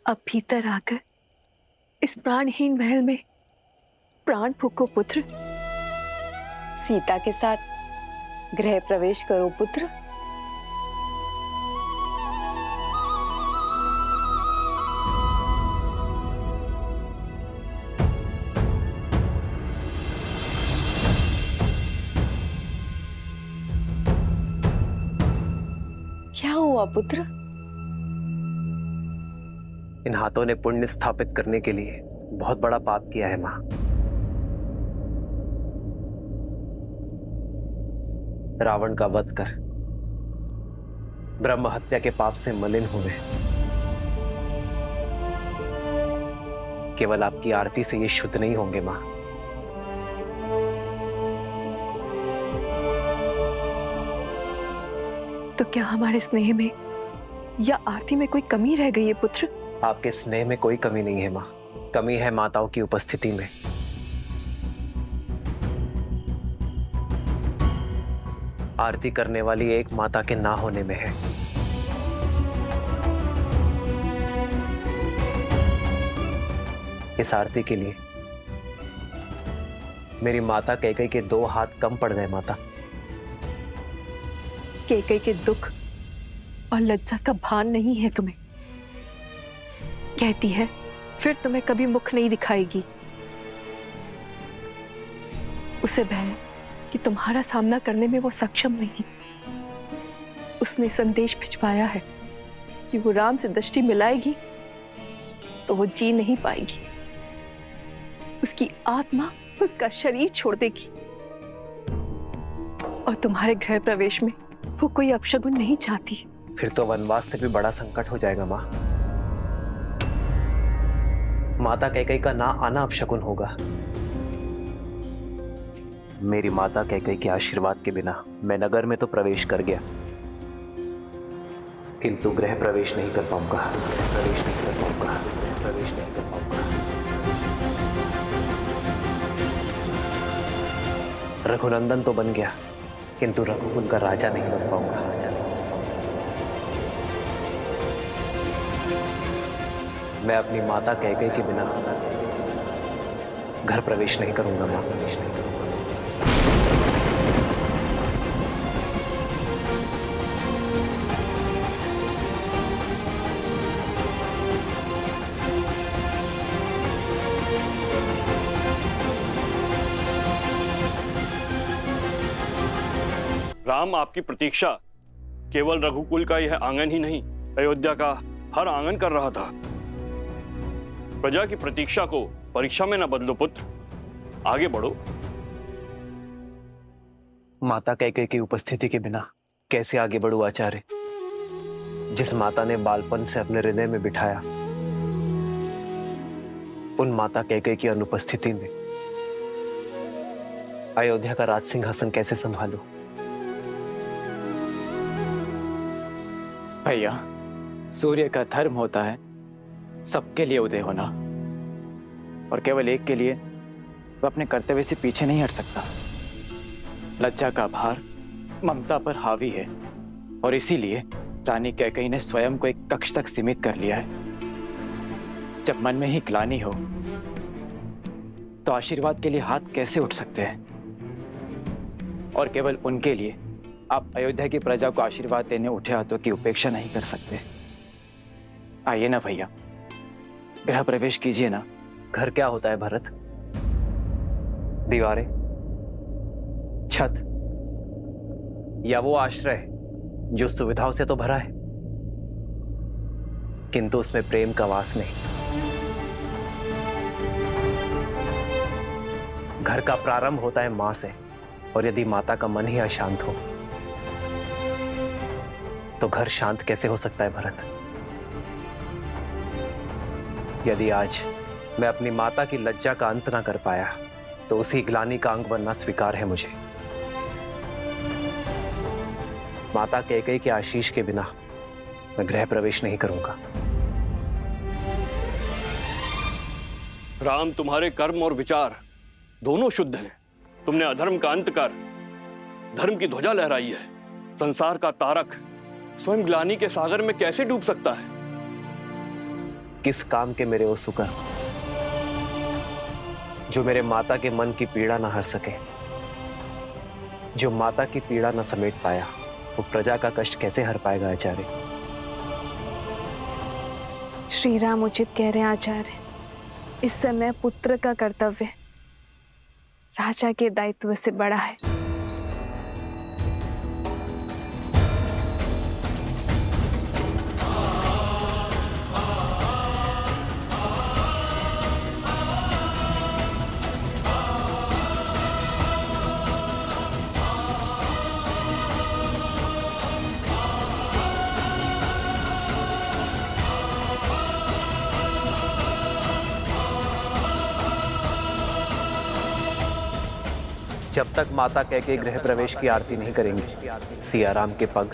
अब भीतर आकर इस प्राणहीन महल में प्राण फूको पुत्र। सीता के साथ गृह प्रवेश करो पुत्र। क्या हुआ पुत्र? इन हाथों ने पुण्य स्थापित करने के लिए बहुत बड़ा पाप किया है मां। रावण का वध कर ब्रह्म हत्या के पाप से मलिन हुए। केवल आपकी आरती से ये शुद्ध नहीं होंगे मां। तो क्या हमारे स्नेह में या आरती में कोई कमी रह गई है पुत्र? आपके स्नेह में कोई कमी नहीं है मां, कमी है माताओं की उपस्थिति में। आरती करने वाली एक माता के ना होने में है। इस आरती के लिए मेरी माता कैकेयी के 2 हाथ कम पड़ गए माता। कैकेयी के दुख और लज्जा का भान नहीं है तुम्हें। कहती है फिर तुम्हें कभी मुख नहीं दिखाएगी। उसे भय है कि तुम्हारा सामना करने में वो सक्षम नहीं। उसने संदेश भिजवाया है कि वो राम से दृष्टि मिलाएगी तो वो जी नहीं पाएगी। उसकी आत्मा उसका शरीर छोड़ देगी। और तुम्हारे गृह प्रवेश में वो कोई अपशगुन नहीं चाहती। फिर तो वनवास से भी बड़ा संकट हो जाएगा मां। माता कैकेयी का ना आना अपशगुन होगा। मेरी माता कैकेयी के आशीर्वाद के बिना मैं नगर में तो प्रवेश कर गया, किंतु गृह प्रवेश नहीं कर पाऊंगा। प्रवेश नहीं कर पाऊंगा। प्रवेश नहीं कर पाऊंगा। रघुनंदन तो बन गया, किंतु रघुकुल का राजा नहीं बन पाऊंगा। मैं अपनी माता कैकेयी के बिना घर प्रवेश नहीं करूंगा मां। प्रवेश नहीं करूंगा। राम आपकी प्रतीक्षा केवल रघुकुल का यह आंगन ही नहीं, अयोध्या का हर आंगन कर रहा था। प्रजा की प्रतीक्षा को परीक्षा में न बदलो पुत्र, आगे बढ़ो। माता कैकेयी की उपस्थिति के बिना कैसे आगे बढ़ूं आचार्य? जिस माता ने बालपन से अपने हृदय में बिठाया, उन माता कैकेयी की अनुपस्थिति में अयोध्या का राज सिंहासन कैसे संभालूं? भैया, सूर्य का धर्म होता है सबके लिए उदय होना, और केवल एक के लिए वह अपने कर्तव्य से पीछे नहीं हट सकता। लज्जा का भार ममता पर हावी है, और इसीलिए रानी कैकेयी ने स्वयं को एक कक्ष तक सीमित कर लिया है। जब मन में ही ग्लानि हो तो आशीर्वाद के लिए हाथ कैसे उठ सकते हैं? और केवल उनके लिए आप अयोध्या की प्रजा को आशीर्वाद देने उठे हाथों की उपेक्षा नहीं कर सकते। आइए ना भैया, गृह प्रवेश कीजिए ना। घर क्या होता है भरत? दीवारें, छत, या वो आश्रय जो सुविधाओं से तो भरा है किंतु उसमें प्रेम का वास नहीं। घर का प्रारंभ होता है मां से, और यदि माता का मन ही अशांत हो तो घर शांत कैसे हो सकता है भरत? यदि आज मैं अपनी माता की लज्जा का अंत ना कर पाया तो उसी ग्लानि का अंग बनना स्वीकार है मुझे। माता कैकेयी के आशीष के बिना मैं गृह प्रवेश नहीं करूंगा। राम, तुम्हारे कर्म और विचार दोनों शुद्ध हैं। तुमने अधर्म का अंत कर धर्म की ध्वजा लहराई है। संसार का तारक स्वयं ग्लानि के सागर में कैसे डूब सकता है? किस काम के मेरे वो सुकर जो मेरे माता के मन की पीड़ा न हर सके। जो माता की पीड़ा न समेट पाया वो प्रजा का कष्ट कैसे हर पाएगा आचार्य? श्री राम उचित कह रहे हैं आचार्य। इस समय पुत्र का कर्तव्य राजा के दायित्व से बड़ा है। जब तक माता कह के गृह प्रवेश की आरती नहीं करेंगे सियाराम के पग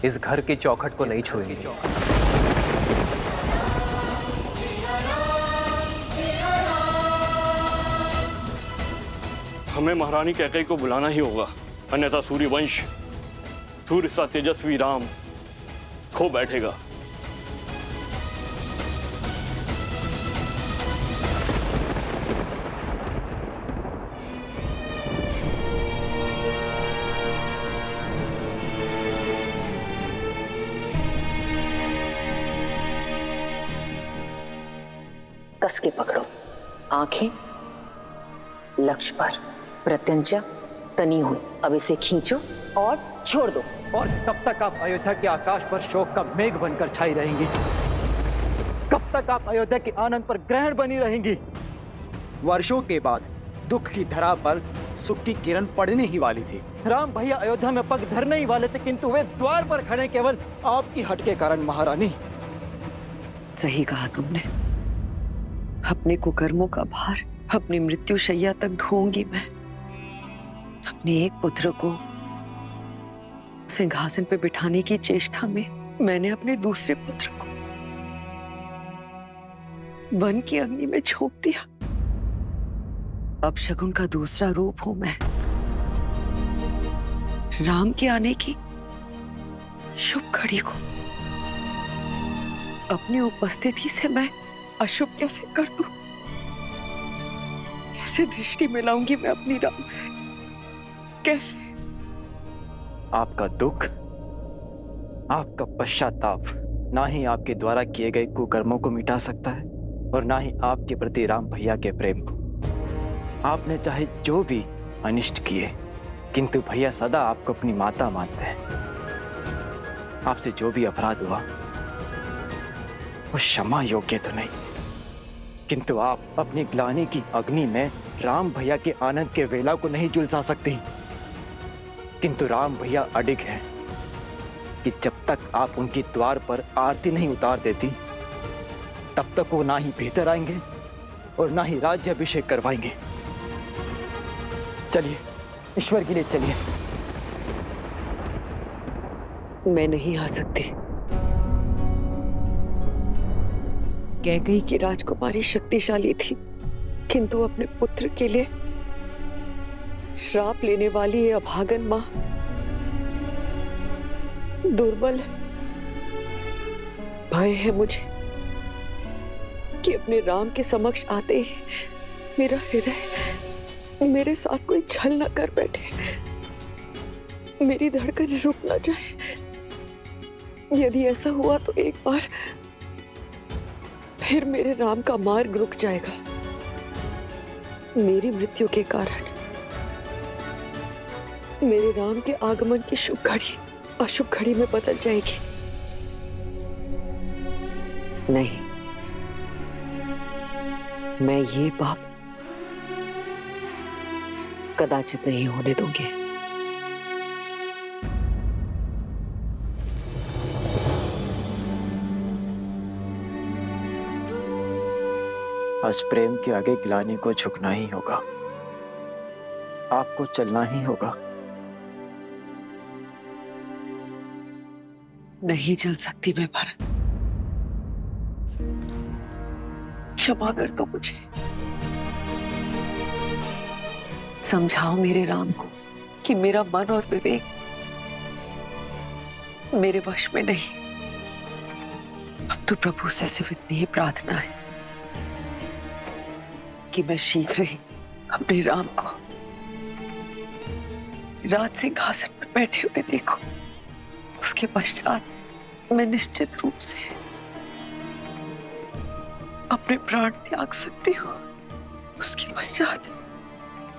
इस घर की चौखट को नहीं छुएंगे। हमें महारानी कैकेयी को बुलाना ही होगा, अन्यथा सूर्यवंश सूर्य सा तेजस्वी राम खो बैठेगा। कस के पकड़ो, आंखें लक्ष्य पर, प्रत्यंचा तनी हुई। अब इसे खींचो और छोड़ दो। और कब तक आप अयोध्या के आकाश पर शोक का मेघ बनकर छाई रहेंगी? कब तक आप अयोध्या के आनंद पर ग्रहण बनी रहेंगी? वर्षों के बाद दुख की धरा पर सुख की किरण पड़ने ही वाली थी। राम भैया अयोध्या में पग धरने ही वाले थे, किंतु वे द्वार पर खड़े केवल आपकी हट के कारण। महारानी, सही कहा तुमने। अपने कुकर्मों का भार अपनी मृत्यु शैया तक ढोऊंगी मैं। अपने एक पुत्र को सिंहासन पे बिठाने की चेष्टा में मैंने अपने दूसरे पुत्र को वन की अग्नि में झोंक दिया। अब शकुन का दूसरा रूप हूं मैं। राम के आने की शुभ घड़ी को अपनी उपस्थिति से मैं अशुभ कैसे कर दूं? कैसे दृष्टि मिलाऊंगी मैं अपनी राम से? कैसे? आपका दुख, आपका पश्चाताप ना ही आपके द्वारा किए गए कुकर्मों को मिटा सकता है और ना ही आपके प्रति राम भैया के प्रेम को। आपने चाहे जो भी अनिष्ट किए, किंतु भैया सदा आपको अपनी माता मानते हैं। आपसे जो भी अपराध हुआ वो क्षमा योग्य तो नहीं, किंतु आप अपनी ग्लानि की अग्नि में राम भैया के आनंद के वेला को नहीं झुलसा सकती। किंतु राम भैया अडिग हैं कि जब तक आप उनके द्वार पर आरती नहीं उतार देती, तब तक वो ना ही भीतर आएंगे और ना ही राज्याभिषेक करवाएंगे। चलिए, ईश्वर के लिए चलिए। मैं नहीं आ सकती। कैकेयी की राजकुमारी शक्तिशाली थी, किंतु अपने पुत्र के लिए श्राप लेने वाली ये अभागन मां दुर्बल है। भय है मुझे कि अपने राम के समक्ष आते ही मेरा हृदय मेरे साथ कोई छल न कर बैठे, मेरी धड़कन रुक न जाए। यदि ऐसा हुआ तो एक बार फिर मेरे राम का मार्ग रुक जाएगा। मेरी मृत्यु के कारण मेरे राम के आगमन की शुभ घड़ी अशुभ घड़ी में बदल जाएगी। नहीं, मैं ये पाप कदाचित नहीं होने दूंगी। आज प्रेम के आगे ग्लानि को झुकना ही होगा। आपको चलना ही होगा। नहीं चल सकती मैं भरत। क्षमा कर दो मुझे। समझाओ मेरे राम को कि मेरा मन और विवेक मेरे वश में नहीं। अब तो प्रभु से सिर्फ इतनी ही प्रार्थना है कि मैं शीघ्र ही अपने राम को राज सिंहासन पर बैठे हुए देखूं। उसके पश्चात मैं निश्चित रूप से अपने प्राण त्याग सकती हूँ। उसके पश्चात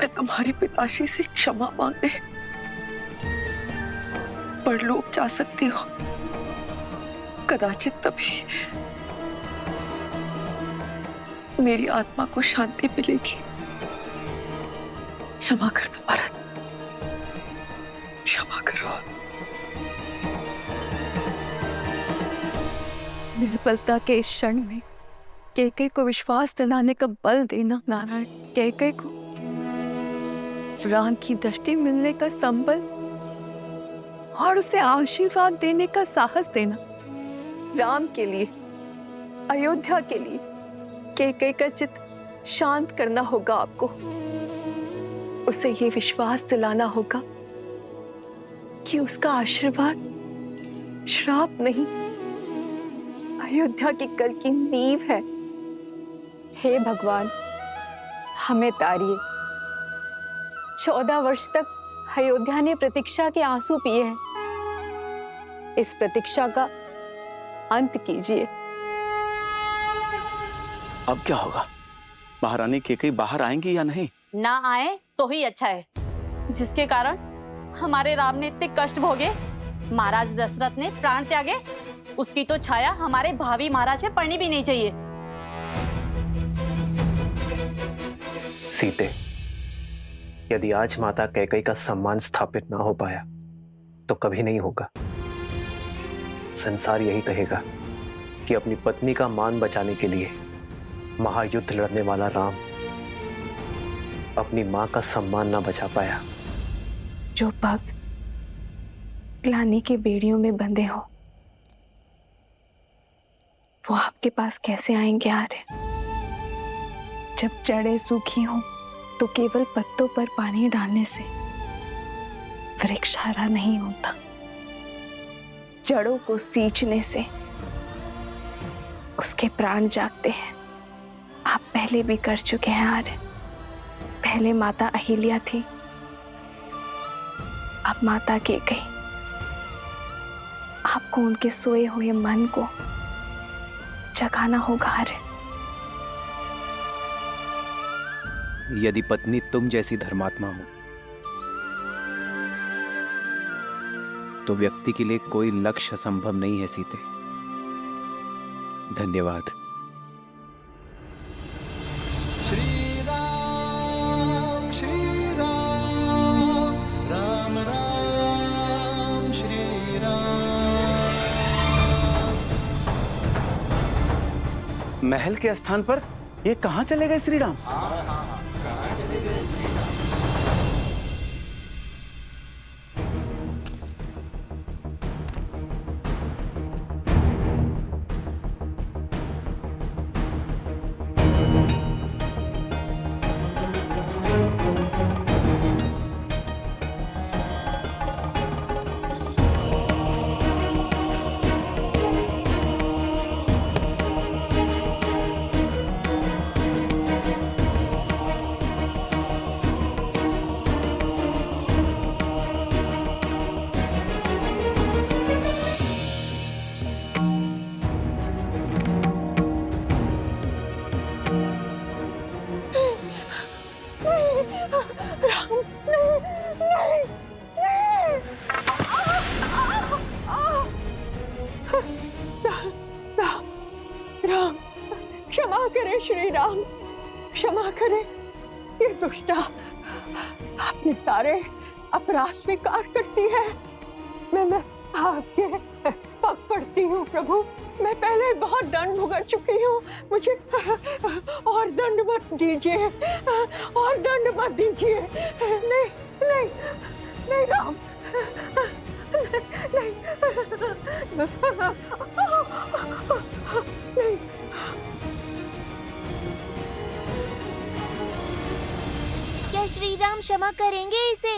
मैं तुम्हारे पिताश्री से क्षमा मांगने परलोक जा सकती हूँ। कदाचित तभी मेरी आत्मा को शांति मिलेगी। क्षमा कर दो भरत, क्षमा करो। निर्बलता के इस क्षण में कैकेयी को विश्वास दिलाने का बल देना नारायण, कैकेयी को राम की दृष्टि मिलने का संबल और उसे आशीर्वाद देने का साहस देना। राम के लिए, अयोध्या के लिए कैकेयी का चित्त शांत करना होगा आपको। उसे ये विश्वास दिलाना होगा कि उसका आशीर्वाद श्राप नहीं, अयोध्या की कल की नींव है। हे भगवान, हमें तारिए। 14 वर्ष तक अयोध्या ने प्रतीक्षा के आंसू पिए हैं। इस प्रतीक्षा का अंत कीजिए। अब क्या होगा? महारानी कैकेयी बाहर आएंगी या नहीं? ना आए तो ही अच्छा है, जिसके कारण हमारे राम ने इतने कष्ट भोगे, महाराज दशरथ ने प्राण त्यागे, उसकी तो छाया हमारे भावी महाराज पे पड़नी भी नहीं चाहिए। सीते, यदि आज माता कैकेयी का सम्मान स्थापित ना हो पाया तो कभी नहीं होगा। संसार यही कहेगा कि अपनी पत्नी का मान बचाने के लिए महायुद्ध लड़ने वाला राम अपनी मां का सम्मान ना बचा पाया। जो भक्त ग्लानि के बेड़ियों में बंधे हो, वो आपके पास कैसे आएंगे आर्य? जब जड़ें सूखी हो तो केवल पत्तों पर पानी डालने से वृक्ष हरा नहीं होता। जड़ों को सींचने से उसके प्राण जागते हैं। आप पहले भी कर चुके हैं आर्य। पहले माता अहिल्या थी, अब माता कैकेयी। आपको उनके सोए हुए मन को जगाना होगा आर्य। यदि पत्नी तुम जैसी धर्मात्मा हो तो व्यक्ति के लिए कोई लक्ष्य असंभव नहीं है सीते। धन्यवाद। श्री राम राम राम श्री राम। महल के स्थान पर ये कहाँ चले गए श्री राम? राम, क्षमा करें श्री राम, क्षमा करें। ये दुष्टा अपने सारे अपराध स्वीकार करती है। मैं आपके पग पड़ती हूँ प्रभु। मैं पहले बहुत दंड भुगत चुकी हूँ, मुझे और दंड मत दीजिए, और दंड मत दीजिए। नहीं नहीं नहीं राम, नहीं नहीं। क्या श्री राम क्षमा करेंगे इसे?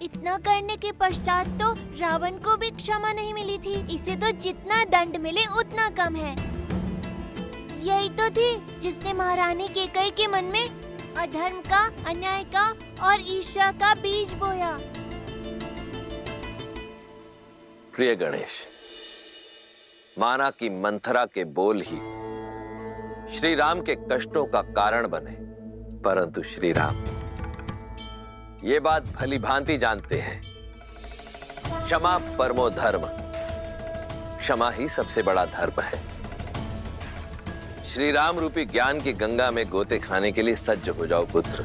इतना करने के पश्चात तो रावण को भी क्षमा नहीं मिली थी। इसे तो जितना दंड मिले उतना कम है। यही तो थी जिसने महारानी कैकेयी के मन में अधर्म का, अन्याय का और ईर्ष्या का बीज बोया। प्रिय गणेश, माना कि मंथरा के बोल ही श्री राम के कष्टों का कारण बने, परंतु श्री राम ये बात भली भांति जानते हैं, क्षमा परमो धर्म, क्षमा ही सबसे बड़ा धर्म है। श्री राम रूपी ज्ञान की गंगा में गोते खाने के लिए सज्ज हो जाओ पुत्र।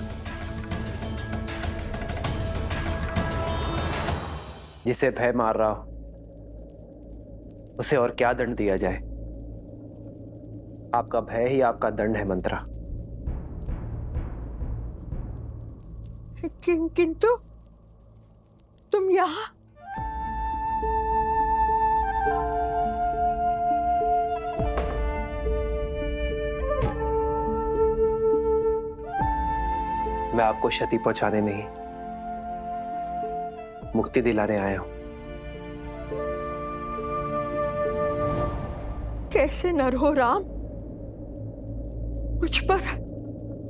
जिसे भय मार रहा हो उसे और क्या दंड दिया जाए? आपका भय ही आपका दंड है मंत्रा। किंतु तुम यहाँ? मैं आपको क्षति पहुंचाने नहीं, मुक्ति दिलाने आया हूं। कैसे नर हो राम? मुझ पर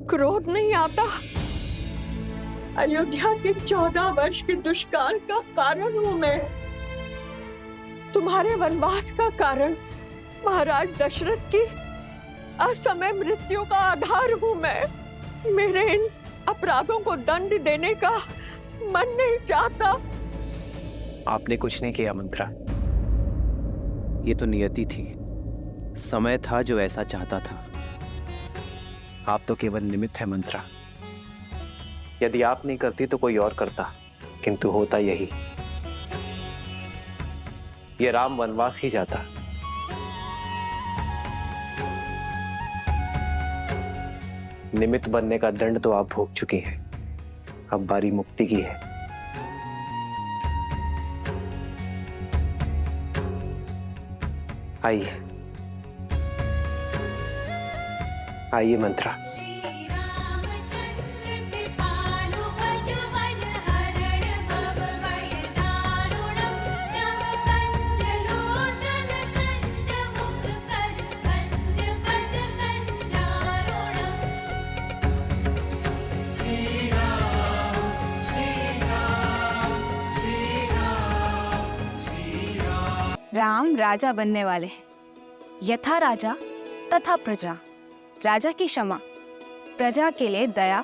क्रोध नहीं आता? अयोध्या के 14 वर्ष के दुष्काल का कारण हूं मैं। तुम्हारे वनवास का कारण महाराज दशरथ की असमय मृत्यु का आधार हूं मैं। मेरे इन अपराधों को दंड देने का मन नहीं चाहता। आपने कुछ नहीं किया मंत्रा, ये तो नियति थी, समय था जो ऐसा चाहता था। आप तो केवल निमित्त है मंत्रा। यदि आप नहीं करती तो कोई और करता, किंतु होता यही, ये राम वनवास ही जाता। निमित्त बनने का दंड तो आप भोग चुकी हैं, अब बारी मुक्ति की है। आइए आइए मंत्रा। राम राजा बनने वाले हैं। यथा राजा तथा प्रजा। राजा की क्षमा प्रजा के लिए दया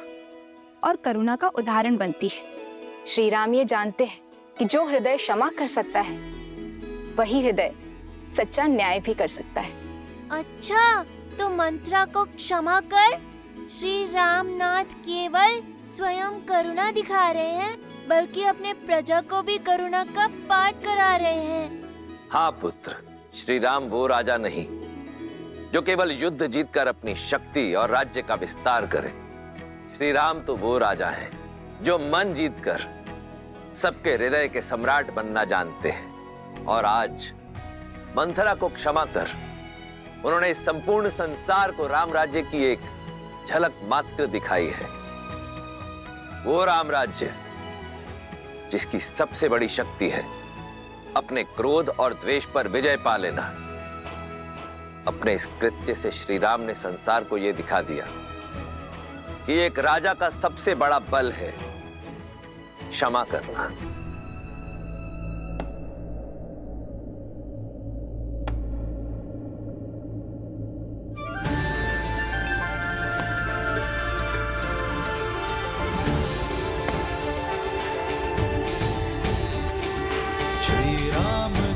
और करुणा का उदाहरण बनती है। श्री राम ये जानते हैं कि जो हृदय क्षमा कर सकता है वही हृदय सच्चा न्याय भी कर सकता है। अच्छा, तो मंत्रा को क्षमा कर श्री रामनाथ केवल स्वयं करुणा दिखा रहे हैं, बल्कि अपने प्रजा को भी करुणा का पाठ करा रहे हैं। हाँ पुत्र, श्री राम वो राजा नहीं जो केवल युद्ध जीतकर अपनी शक्ति और राज्य का विस्तार करे। श्री राम तो वो राजा हैं जो मन जीतकर सबके हृदय के सम्राट बनना जानते हैं। और आज मंथरा को क्षमा कर उन्होंने इस संपूर्ण संसार को राम राज्य की एक झलक मात्र दिखाई है। वो राम राज्य जिसकी सबसे बड़ी शक्ति है अपने क्रोध और द्वेष पर विजय पा लेना। अपने इस कृत्य से श्री राम ने संसार को यह दिखा दिया कि एक राजा का सबसे बड़ा बल है क्षमा करना।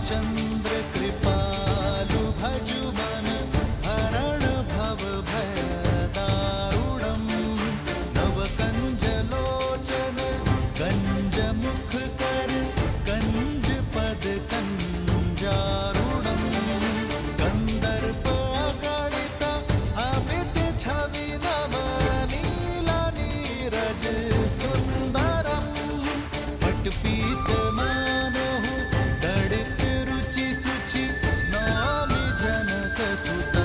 चंद्र कृपालु भजु मन हरण भव भय दारुणम नव कंज लोचन कंज मुख कर कंज पद कंजारुणम कंदर्प गणित अमित छवि नव नीला नीरज सुंदरम पटपीत मानहु सुचि नामि जनक सुत